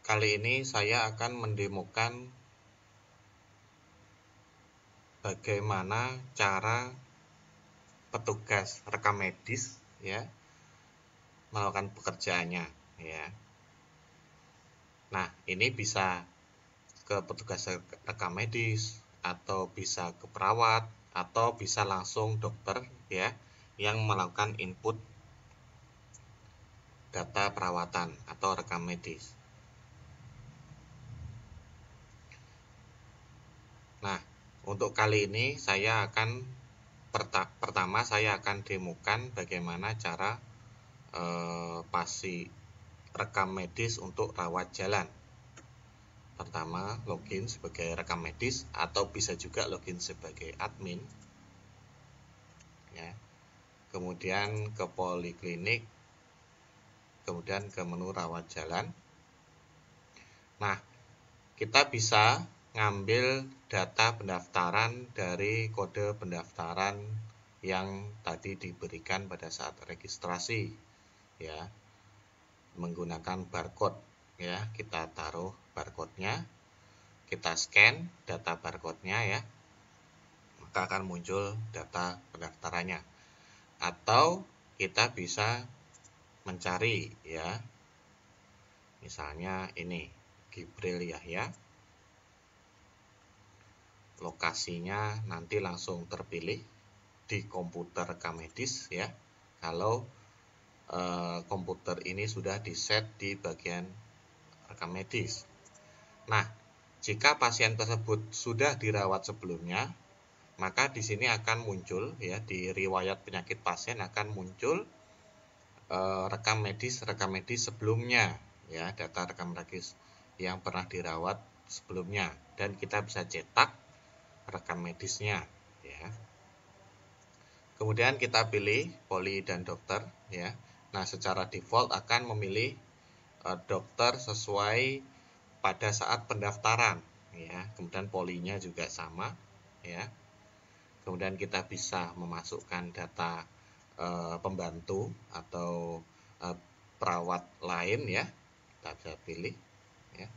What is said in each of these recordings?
kali ini saya akan mendemokan bagaimana cara petugas rekam medis ya melakukan pekerjaannya ya. Nah, ini bisa ke petugas rekam medis atau bisa ke perawat atau bisa langsung dokter ya yang melakukan input data perawatan atau rekam medis. Nah, untuk kali ini saya akan pertama saya akan demokan bagaimana cara pasi rekam medis untuk rawat jalan. Pertama, login sebagai rekam medis atau bisa juga login sebagai admin. Ya. Kemudian ke poliklinik, kemudian ke menu rawat jalan. Nah, kita bisa ngambil data pendaftaran dari kode pendaftaran yang tadi diberikan pada saat registrasi ya, menggunakan barcode ya. Kita taruh barcode-nya, kita scan data barcode-nya ya, maka akan muncul data pendaftarannya. Atau kita bisa mencari ya, misalnya ini Gibril Yahya, lokasinya nanti langsung terpilih di komputer rekam medis ya, kalau komputer ini sudah di set di bagian rekam medis. Nah, jika pasien tersebut sudah dirawat sebelumnya, maka di sini akan muncul ya, di riwayat penyakit pasien akan muncul rekam medis sebelumnya ya, data rekam medis yang pernah dirawat sebelumnya, dan kita bisa cetak rekam medisnya ya. Kemudian kita pilih poli dan dokter ya. Nah, secara default akan memilih dokter sesuai pada saat pendaftaran ya. Kemudian polinya juga sama ya. Kemudian kita bisa memasukkan data pembantu atau perawat lain ya. Kita bisa pilih ya.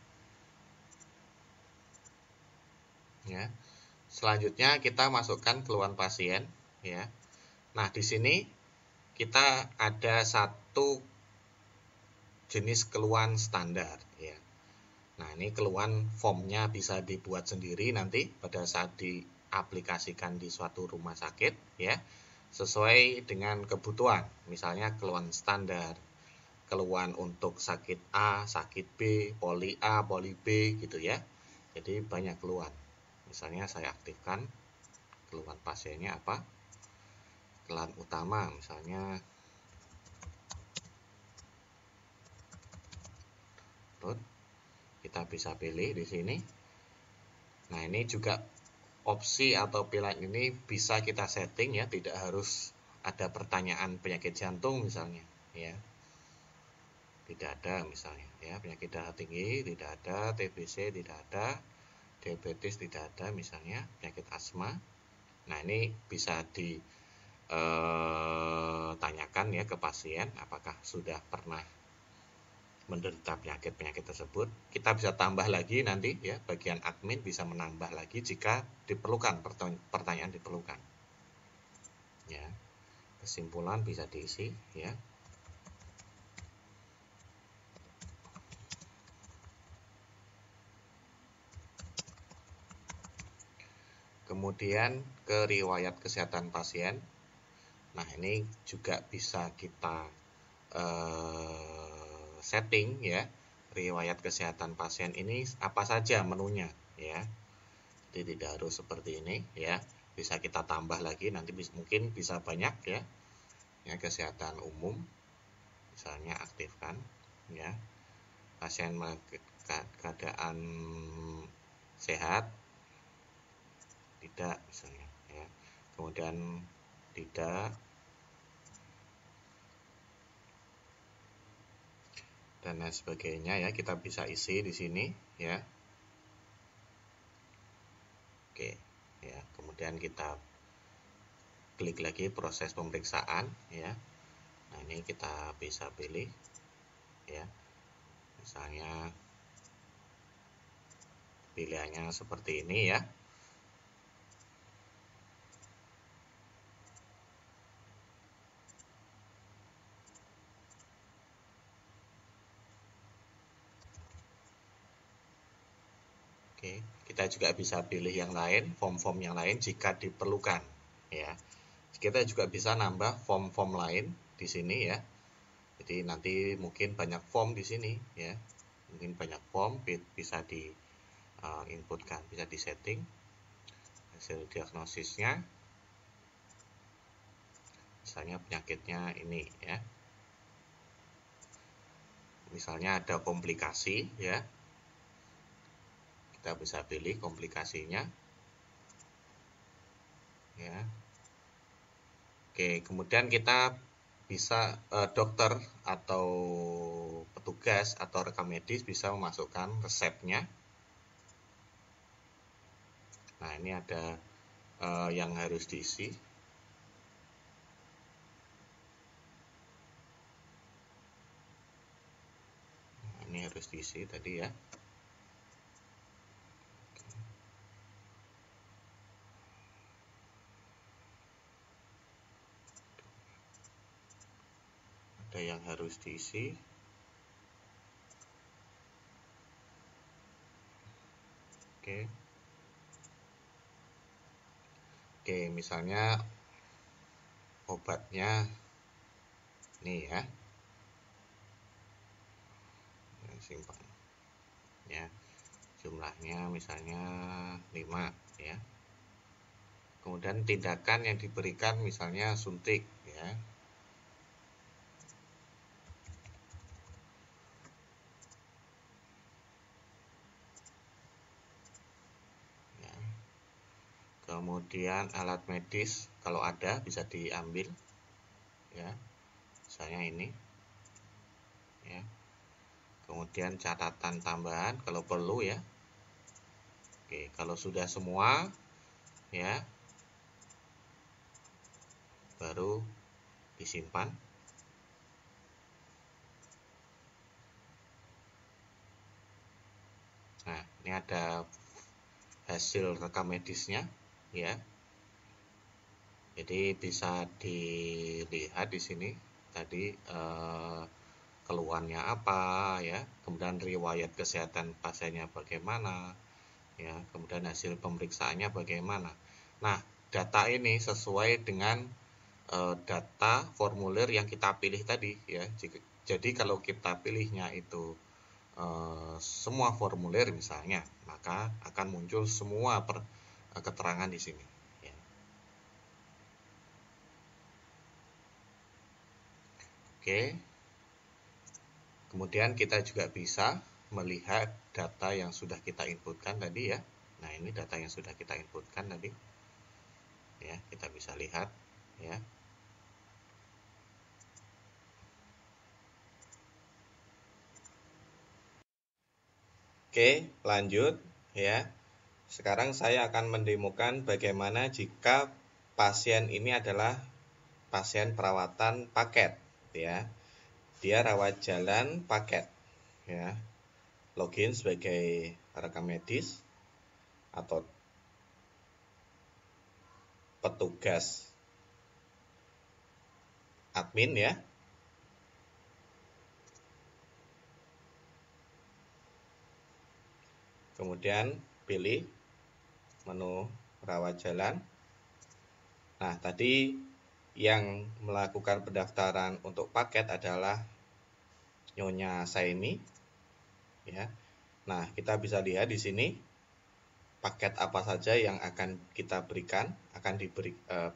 Ya. Selanjutnya kita masukkan keluhan pasien ya. Nah, di sini kita ada satu jenis keluhan standar ya. Nah, ini keluhan formnya bisa dibuat sendiri nanti pada saat diaplikasikan di suatu rumah sakit ya, sesuai dengan kebutuhan. Misalnya keluhan standar, keluhan untuk sakit A, sakit B, poli A, poli B gitu ya. Jadi banyak keluhan. Misalnya saya aktifkan keluhan pasiennya apa? Keluhan utama misalnya perut. Kita bisa pilih di sini. Nah, ini juga opsi atau pilihan ini bisa kita setting ya, tidak harus ada pertanyaan penyakit jantung misalnya ya. Tidak ada misalnya ya, penyakit darah tinggi tidak ada, TBC tidak ada, diabetes tidak ada misalnya, penyakit asma. Nah, ini bisa ditanyakan ya ke pasien apakah sudah pernah menderita penyakit-penyakit tersebut. Kita bisa tambah lagi nanti ya, bagian admin bisa menambah lagi jika diperlukan, pertanyaan diperlukan. Ya. Kesimpulan bisa diisi ya. Kemudian ke riwayat kesehatan pasien. Nah, ini juga bisa kita setting ya, riwayat kesehatan pasien ini apa saja menunya ya. Jadi tidak harus seperti ini ya, bisa kita tambah lagi nanti, mungkin bisa banyak ya. Ya, kesehatan umum misalnya aktifkan ya, pasien keadaan sehat tidak misalnya ya, kemudian tidak, dan lain sebagainya ya, kita bisa isi di sini ya. Oke ya, kemudian kita klik lagi proses pemeriksaan ya. Nah, ini kita bisa pilih ya, misalnya pilihannya seperti ini ya. Oke, kita juga bisa pilih yang lain, form-form yang lain jika diperlukan ya. Kita juga bisa nambah form-form lain di sini ya. Jadi nanti mungkin banyak form di sini ya. Mungkin banyak form bisa di inputkan, bisa di setting hasil diagnosisnya. Misalnya penyakitnya ini ya. Misalnya ada komplikasi ya. Kita bisa pilih komplikasinya ya. Oke, kemudian kita bisa dokter atau petugas atau rekam medis bisa memasukkan resepnya. Nah, ini ada yang harus diisi. Nah, ini harus diisi tadi ya. Ada yang harus diisi. Oke. Oke, misalnya obatnya nih ya. Simpan. Ya. Jumlahnya misalnya 5 ya. Kemudian tindakan yang diberikan misalnya suntik ya. Kemudian alat medis kalau ada bisa diambil ya, misalnya ini ya. Kemudian catatan tambahan kalau perlu ya. Oke, kalau sudah semua ya, baru disimpan. Nah, ini ada hasil rekam medisnya ya. Jadi bisa dilihat di sini tadi keluhannya apa ya, kemudian riwayat kesehatan pasiennya bagaimana ya, kemudian hasil pemeriksaannya bagaimana. Nah, data ini sesuai dengan data formulir yang kita pilih tadi ya. Jadi kalau kita pilihnya itu semua formulir misalnya, maka akan muncul semua keterangan di sini ya. Oke. Kemudian kita juga bisa melihat data yang sudah kita inputkan tadi ya. Nah, ini data yang sudah kita inputkan tadi. Ya, kita bisa lihat ya. Oke, lanjut ya. Sekarang saya akan mendemokan bagaimana jika pasien ini adalah pasien perawatan paket ya. Dia rawat jalan paket ya. Login sebagai rekam medis atau petugas admin ya. Kemudian pilih menu rawat jalan. Nah, tadi yang melakukan pendaftaran untuk paket adalah Nyonya Saini ya. Nah, kita bisa lihat di sini paket apa saja yang akan kita berikan,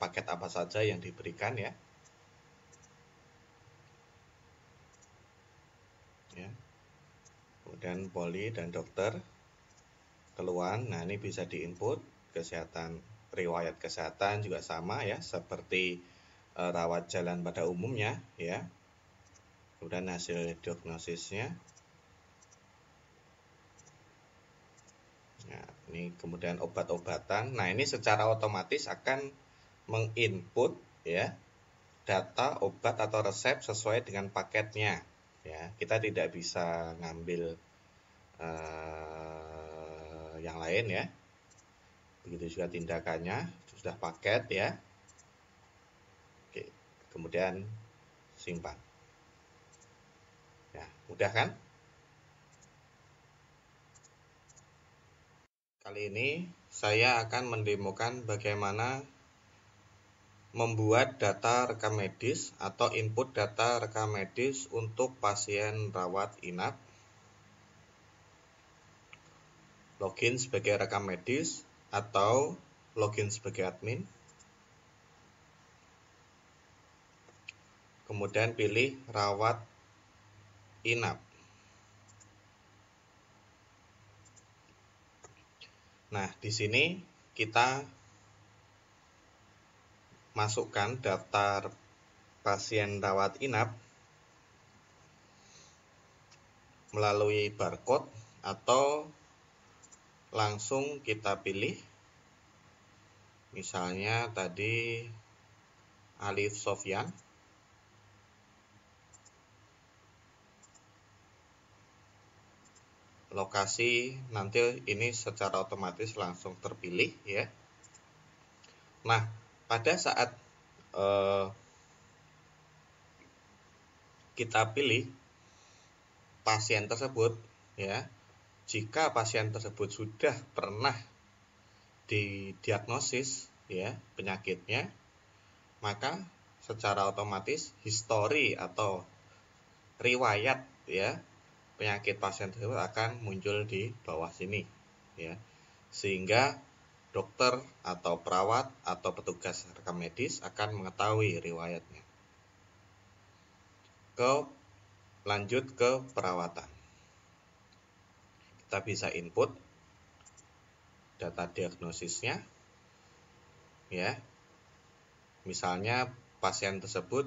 paket apa saja yang diberikan ya. Ya. Kemudian poli dan dokter, keluhan. Nah, ini bisa diinput kesehatan, riwayat kesehatan juga sama ya, seperti rawat jalan pada umumnya ya. Kemudian hasil diagnosisnya. Nah, ini kemudian obat-obatan. Nah, ini secara otomatis akan menginput ya data obat atau resep sesuai dengan paketnya ya. Kita tidak bisa ngambil yang lain ya. Begitu juga tindakannya, sudah paket ya. Oke, kemudian simpan. Ya, mudah kan? Kali ini saya akan mendemokan bagaimana membuat data rekam medis atau input data rekam medis untuk pasien rawat inap. Login sebagai rekam medis atau login sebagai admin. Kemudian pilih rawat inap. Nah, di sini kita masukkan daftar pasien rawat inap melalui barcode atau langsung kita pilih. Misalnya tadi Alif Sofyan. Lokasi nanti ini secara otomatis langsung terpilih ya. Nah, pada saat kita pilih pasien tersebut ya, jika pasien tersebut sudah pernah didiagnosis ya penyakitnya, maka secara otomatis histori atau riwayat ya penyakit pasien tersebut akan muncul di bawah sini ya, sehingga dokter atau perawat atau petugas rekam medis akan mengetahui riwayatnya. Lanjut ke perawatan. Kita bisa input data diagnosisnya ya. Misalnya pasien tersebut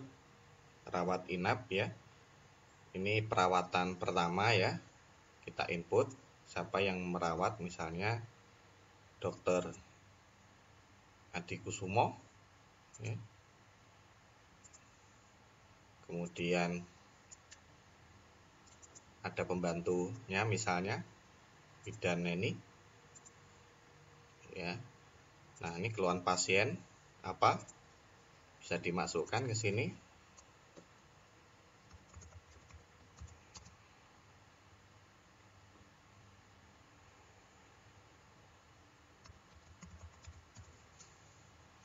rawat inap ya. Ini perawatan pertama ya. Kita input siapa yang merawat, misalnya Dokter Adi Kusumo ya. Kemudian ada pembantunya misalnya Bidan Neni ya. Nah, ini keluhan pasien apa? Bisa dimasukkan ke sini.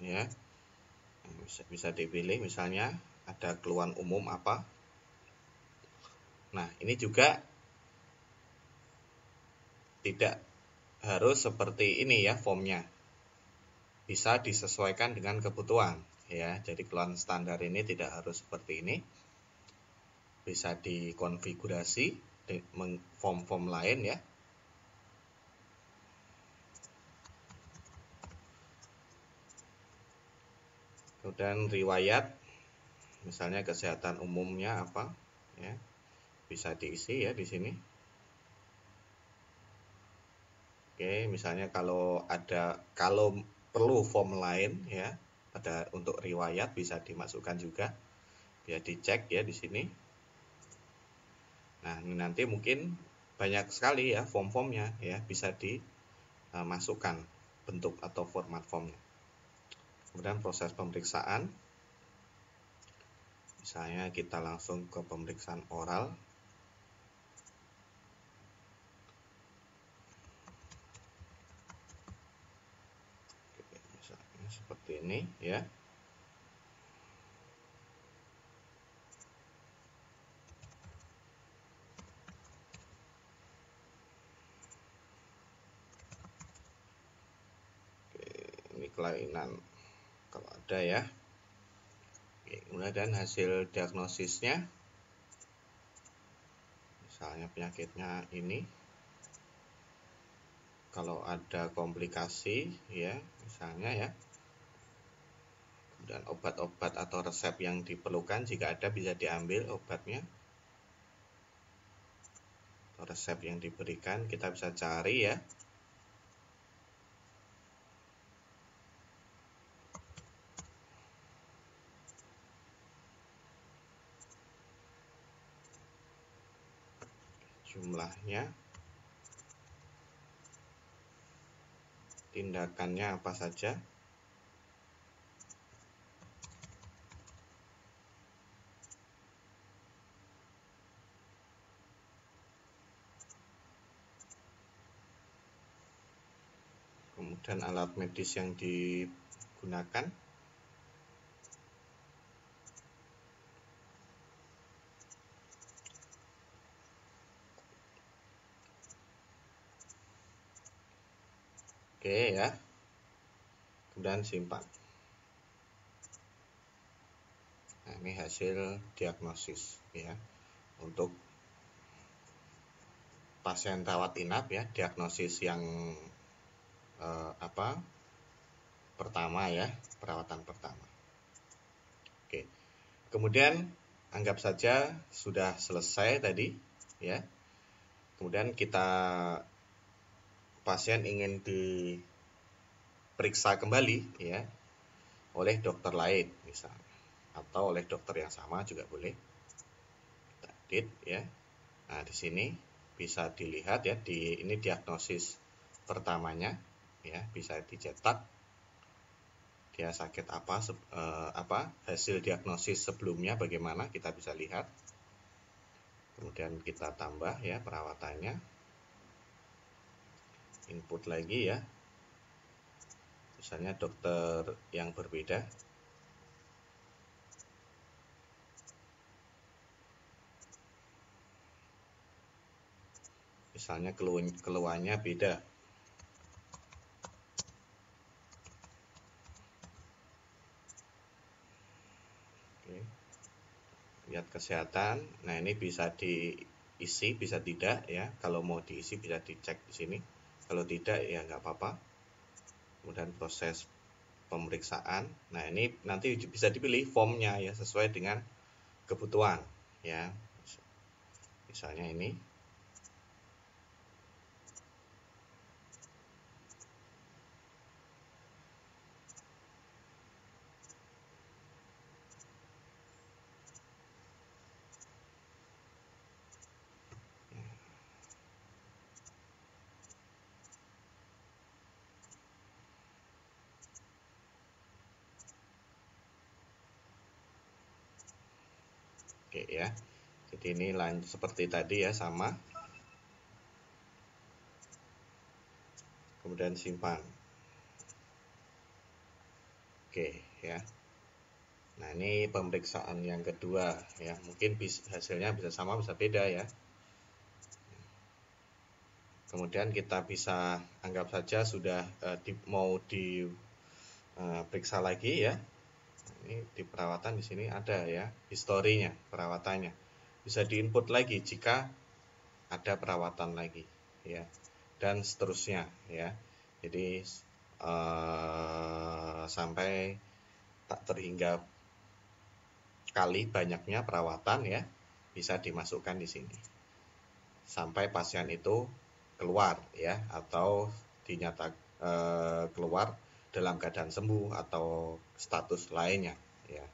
Ya. Bisa dipilih misalnya ada keluhan umum apa. Nah, ini juga tidak harus seperti ini ya formnya. Bisa disesuaikan dengan kebutuhan ya. Jadi keluhan standar ini tidak harus seperti ini. Bisa dikonfigurasi form-form lain ya. Kemudian riwayat, misalnya kesehatan umumnya apa ya, bisa diisi ya di sini. Oke, misalnya kalau perlu form lain ya, untuk riwayat bisa dimasukkan juga, bisa dicek ya di sini. Nah, ini nanti mungkin banyak sekali ya form-formnya ya, bisa dimasukkan bentuk atau format formnya. Kemudian proses pemeriksaan, misalnya kita langsung ke pemeriksaan oral. Misalnya seperti ini ya. Ini kelainan kalau ada ya. Kemudian hasil diagnosisnya, misalnya penyakitnya ini, kalau ada komplikasi ya misalnya ya, kemudian obat-obat atau resep yang diperlukan jika ada bisa diambil obatnya atau resep yang diberikan, kita bisa cari ya. Jumlahnya tindakannya apa saja. Kemudian alat medis yang digunakan. Oke ya. Kemudian simpan. Nah, ini hasil diagnosis ya. Untuk pasien rawat inap ya, diagnosis yang pertama ya, perawatan pertama. Oke. Kemudian anggap saja sudah selesai tadi ya. Kemudian pasien ingin diperiksa kembali ya oleh dokter lain misalnya, atau oleh dokter yang sama juga boleh. Kita edit ya. Nah, di sini bisa dilihat ya, ini diagnosis pertamanya ya, bisa dicetak dia sakit apa, hasil diagnosis sebelumnya bagaimana kita bisa lihat. Kemudian kita tambah ya perawatannya, input lagi ya, misalnya dokter yang berbeda. Misalnya keluhannya beda. Oke. Lihat kesehatan. Nah, ini bisa diisi, bisa tidak ya. Kalau mau diisi bisa dicek di sini. Kalau tidak ya nggak apa-apa. Kemudian proses pemeriksaan. Nah, ini nanti bisa dipilih formnya ya sesuai dengan kebutuhan ya. Misalnya ini. Oke ya. Jadi ini seperti tadi ya, sama. Kemudian simpan. Oke ya. Nah, ini pemeriksaan yang kedua ya. Mungkin hasilnya bisa sama, bisa beda ya. Kemudian kita bisa anggap saja sudah mau diperiksa lagi ya. Ini di perawatan di sini ada ya historinya perawatannya. Bisa diinput lagi jika ada perawatan lagi ya, dan seterusnya ya. Jadi sampai tak terhingga kali banyaknya perawatan ya, bisa dimasukkan di sini sampai pasien itu keluar ya, atau keluar dalam keadaan sembuh atau status lainnya ya.